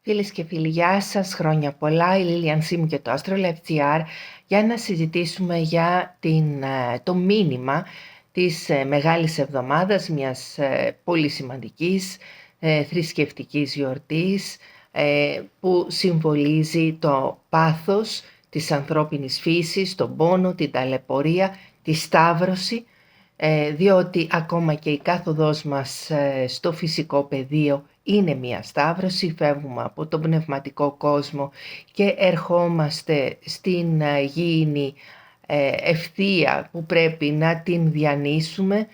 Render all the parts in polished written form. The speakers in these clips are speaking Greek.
Φίλες και φίλοι, γεια σας, χρόνια πολλά, η Λίλιαν Σίμου και το Astrolab.gr για να συζητήσουμε για το μήνυμα της Μεγάλης Εβδομάδας, μιας πολύ σημαντικής θρησκευτικής γιορτής που συμβολίζει το πάθος της ανθρώπινης φύσης, τον πόνο, την ταλαιπωρία, τη σταύρωση, διότι ακόμα και η κάθοδός μας στο φυσικό πεδίο είναι μια σταύρωση, φεύγουμε από τον πνευματικό κόσμο και ερχόμαστε στην γήινη ευθεία που πρέπει να την διανύσουμε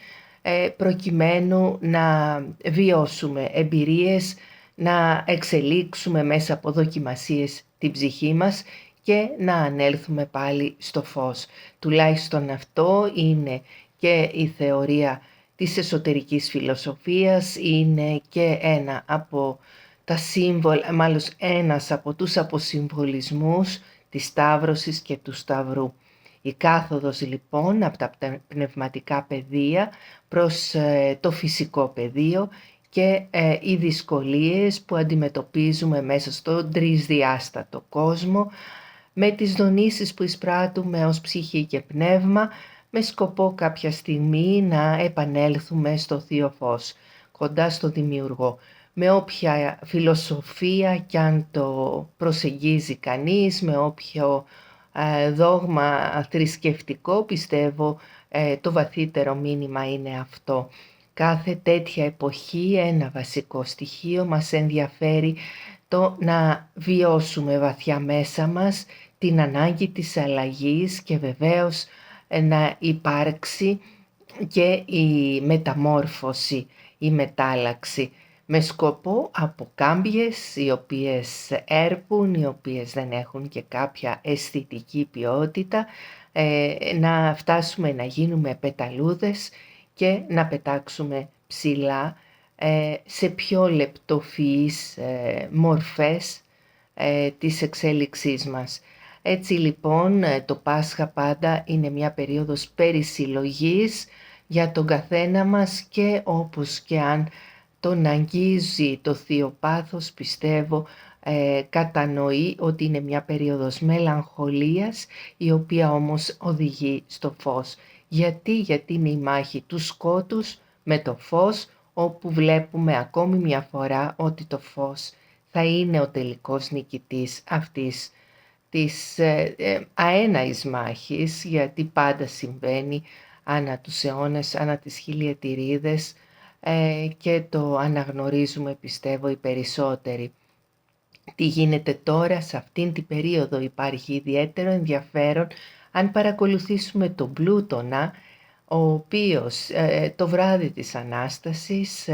προκειμένου να βιώσουμε εμπειρίες, να εξελίξουμε μέσα από δοκιμασίες την ψυχή μας και να ανέλθουμε πάλι στο φως. Τουλάχιστον αυτό είναι και η θεωρία της εσωτερικής φιλοσοφίας, είναι και ένα από τα σύμβολα, μάλλον ένας από τους αποσυμβολισμούς της Σταύρωσης και του Σταυρού. Η κάθοδος λοιπόν από τα πνευματικά πεδία προς το φυσικό πεδίο και οι δυσκολίες που αντιμετωπίζουμε μέσα στον τρισδιάστατο κόσμο με τις δονήσεις που εισπράττουμε ως ψυχή και πνεύμα με σκοπό κάποια στιγμή να επανέλθουμε στο Θείο Φως, κοντά στο Δημιουργό. Με όποια φιλοσοφία κι αν το προσεγγίζει κανείς, με όποιο δόγμα θρησκευτικό, πιστεύω το βαθύτερο μήνυμα είναι αυτό. Κάθε τέτοια εποχή ένα βασικό στοιχείο μας ενδιαφέρει το να βιώσουμε βαθιά μέσα μας την ανάγκη της αλλαγής και βεβαίως να υπάρξει και η μεταμόρφωση, η μετάλλαξη με σκοπό από κάμπιες οι οποίες έρπουν, οι οποίες δεν έχουν και κάποια αισθητική ποιότητα, να φτάσουμε να γίνουμε πεταλούδες και να πετάξουμε ψηλά σε πιο λεπτοφυείς μορφές της εξέλιξής μας. Έτσι λοιπόν το Πάσχα πάντα είναι μια περίοδος περισυλλογής για τον καθένα μας και όπως και αν τον αγγίζει το Θείο Πάθος, πιστεύω κατανοεί ότι είναι μια περίοδος μελαγχολίας η οποία όμως οδηγεί στο φως. Γιατί είναι η μάχη του σκότους με το φως, όπου βλέπουμε ακόμη μια φορά ότι το φως θα είναι ο τελικός νικητής αυτής της αέναης μάχης, γιατί πάντα συμβαίνει ανά τους αιώνες, ανά τις χιλιετηρίδες και το αναγνωρίζουμε πιστεύω οι περισσότεροι. Τι γίνεται τώρα σε αυτήν την περίοδο? Υπάρχει ιδιαίτερο ενδιαφέρον αν παρακολουθήσουμε τον Πλούτονα, ο οποίος το βράδυ της Ανάστασης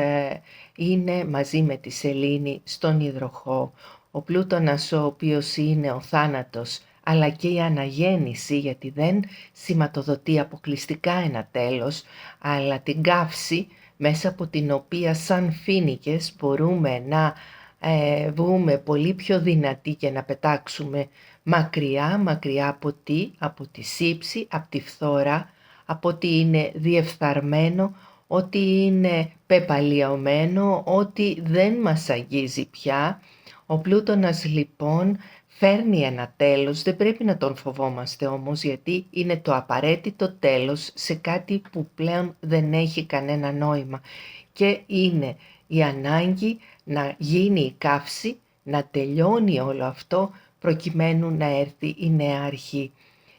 είναι μαζί με τη Σελήνη στον υδροχό. Ο Πλούτονας ο οποίος είναι ο θάνατος αλλά και η αναγέννηση, γιατί δεν σηματοδοτεί αποκλειστικά ένα τέλος, αλλά την καύση μέσα από την οποία σαν φοίνικες μπορούμε να βγούμε πολύ πιο δυνατοί και να πετάξουμε μακριά από τη σύψη, από τη φθορά, από ότι είναι διεφθαρμένο, ότι είναι πεπαλιωμένο, ότι δεν μας αγγίζει πια. Ο Πλούτονας λοιπόν φέρνει ένα τέλος, δεν πρέπει να τον φοβόμαστε όμως, γιατί είναι το απαραίτητο τέλος σε κάτι που πλέον δεν έχει κανένα νόημα και είναι η ανάγκη να γίνει η καύση, να τελειώνει όλο αυτό προκειμένου να έρθει η νέα αρχή.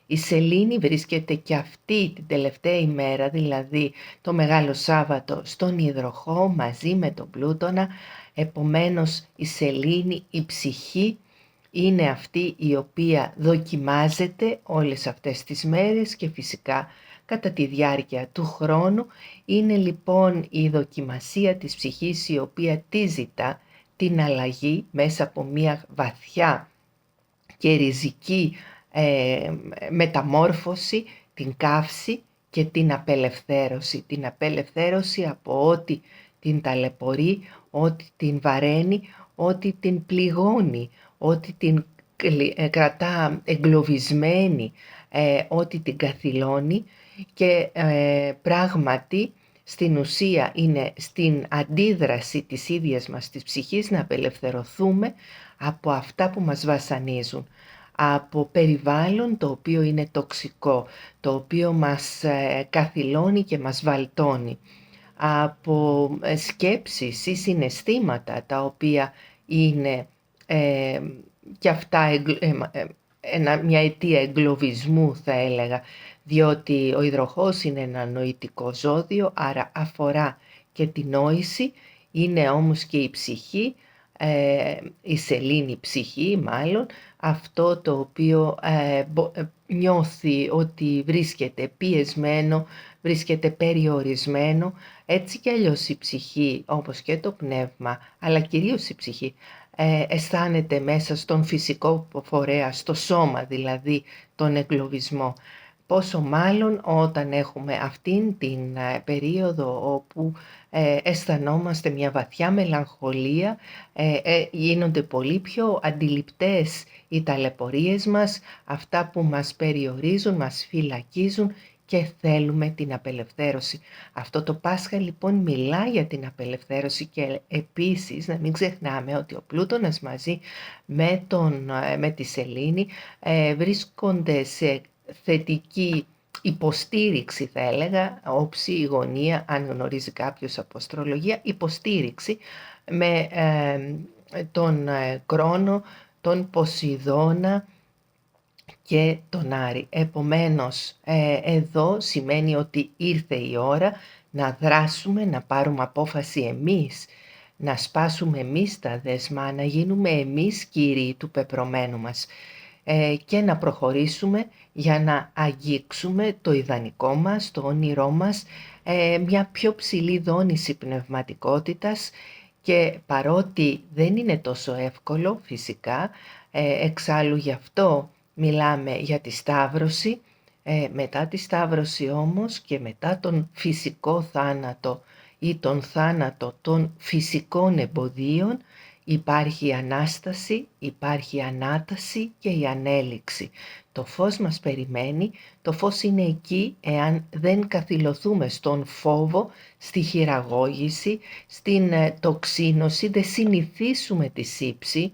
Η Σελήνη βρίσκεται και αυτή την τελευταία ημέρα, δηλαδή το Μεγάλο Σάββατο, στον υδροχό μαζί με τον Πλούτονα. Επομένως η Σελήνη, η ψυχή, είναι αυτή η οποία δοκιμάζεται όλες αυτές τις μέρες και φυσικά κατά τη διάρκεια του χρόνου. Είναι λοιπόν η δοκιμασία της ψυχής η οποία τη ζητά την αλλαγή μέσα από μια βαθιά και ριζική μεταμόρφωση, την καύση και την απελευθέρωση. Την απελευθέρωση από ό,τι την ταλαιπωρεί, ό,τι την βαραίνει, ό,τι την πληγώνει, ό,τι την κρατά εγκλωβισμένη, ό,τι την καθυλώνει και πράγματι στην ουσία είναι στην αντίδραση της ίδιας μας της ψυχής να απελευθερωθούμε από αυτά που μας βασανίζουν, από περιβάλλον το οποίο είναι τοξικό, το οποίο μας καθυλώνει και μας βαλτώνει, από σκέψεις ή συναισθήματα τα οποία είναι και αυτά μια αιτία εγκλωβισμού, θα έλεγα, διότι ο υδροχόος είναι ένα νοητικό ζώδιο, άρα αφορά και την νόηση, είναι όμως και η ψυχή, η σελήνη ψυχή μάλλον, αυτό το οποίο νιώθει ότι βρίσκεται πιεσμένο, βρίσκεται περιορισμένο. Έτσι κι αλλιώς η ψυχή, όπως και το πνεύμα, αλλά κυρίως η ψυχή, αισθάνεται μέσα στον φυσικό φορέα, στο σώμα δηλαδή, τον εγκλωβισμό. Πόσο μάλλον όταν έχουμε αυτήν την περίοδο όπου αισθανόμαστε μια βαθιά μελαγχολία, γίνονται πολύ πιο αντιληπτές οι ταλαιπωρίες μας, αυτά που μας περιορίζουν, μας φυλακίζουν και θέλουμε την απελευθέρωση. Αυτό το Πάσχα λοιπόν μιλά για την απελευθέρωση και επίσης να μην ξεχνάμε ότι ο Πλούτονας μαζί με τη Σελήνη βρίσκονται σε θετική υποστήριξη, θα έλεγα, όψη, γωνία, αν γνωρίζει κάποιος από αστρολογία, υποστήριξη με τον Κρόνο, τον Ποσειδώνα και τον Άρη. Επομένως, εδώ σημαίνει ότι ήρθε η ώρα να δράσουμε, να πάρουμε απόφαση εμείς, να σπάσουμε εμείς τα δεσμά, να γίνουμε εμείς κύριοι του πεπρωμένου μας και να προχωρήσουμε για να αγγίξουμε το ιδανικό μας, το όνειρό μας, μια πιο ψηλή δόνηση πνευματικότητας, και παρότι δεν είναι τόσο εύκολο φυσικά, εξάλλου γι' αυτό μιλάμε για τη Σταύρωση, μετά τη Σταύρωση όμως και μετά τον φυσικό θάνατο ή τον θάνατο των φυσικών εμποδίων, υπάρχει η Ανάσταση, υπάρχει η Ανάταση και η Ανέλυξη. Το φως μας περιμένει, το φως είναι εκεί εάν δεν καθυλωθούμε στον φόβο, στη χειραγώγηση, στην τοξίνωση, δεν συνηθίσουμε τη σύψη.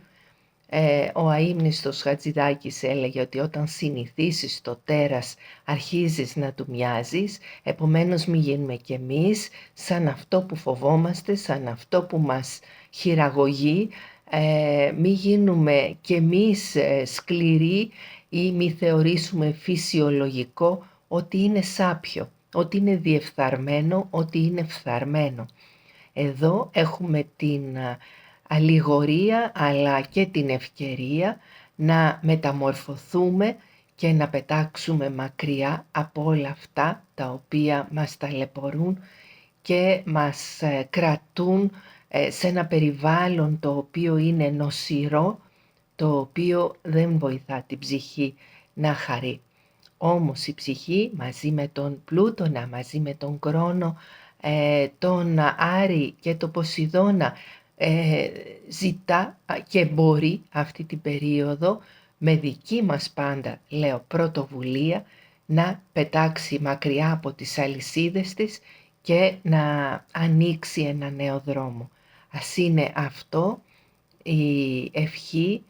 Ο αείμνηστος Χατζηδάκης έλεγε ότι όταν συνηθίσεις το τέρας αρχίζεις να του μοιάζεις, επομένως μη γίνουμε κι εμείς σαν αυτό που φοβόμαστε, σαν αυτό που μας χειραγωγεί, μη γίνουμε κι εμείς σκληροί ή μη θεωρήσουμε φυσιολογικό ότι είναι σάπιο, ότι είναι διεφθαρμένο, ότι είναι φθαρμένο. Εδώ έχουμε την αλληγορία αλλά και την ευκαιρία να μεταμορφωθούμε και να πετάξουμε μακριά από όλα αυτά τα οποία μας ταλαιπωρούν και μας κρατούν σε ένα περιβάλλον το οποίο είναι νοσηρό, το οποίο δεν βοηθά την ψυχή να χαρεί. Όμως η ψυχή μαζί με τον Πλούτονα, μαζί με τον Κρόνο, τον Άρη και τον Ποσειδώνα ζητά και μπορεί αυτή την περίοδο με δική μας πάντα, λέω, πρωτοβουλία να πετάξει μακριά από τις αλυσίδες της και να ανοίξει ένα νέο δρόμο. Ας είναι αυτό η ευχή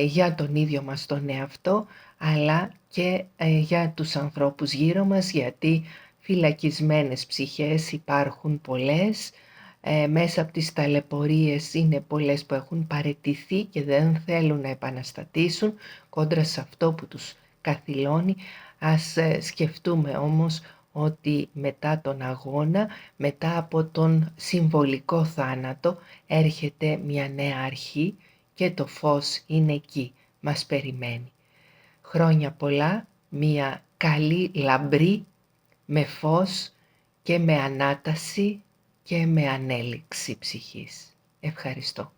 για τον ίδιο μας τον εαυτό, αλλά και για τους ανθρώπους γύρω μας, γιατί φυλακισμένες ψυχές υπάρχουν πολλές, μέσα από τις ταλαιπωρίες είναι πολλές που έχουν παραιτηθεί και δεν θέλουν να επαναστατήσουν κόντρα σε αυτό που τους καθυλώνει. Ας σκεφτούμε όμως ότι μετά τον αγώνα, μετά από τον συμβολικό θάνατο, έρχεται μια νέα αρχή και το φως είναι εκεί, μας περιμένει. Χρόνια πολλά, μια καλή λαμπρή με φως και με ανάταση και με ανέλυξη ψυχής. Ευχαριστώ.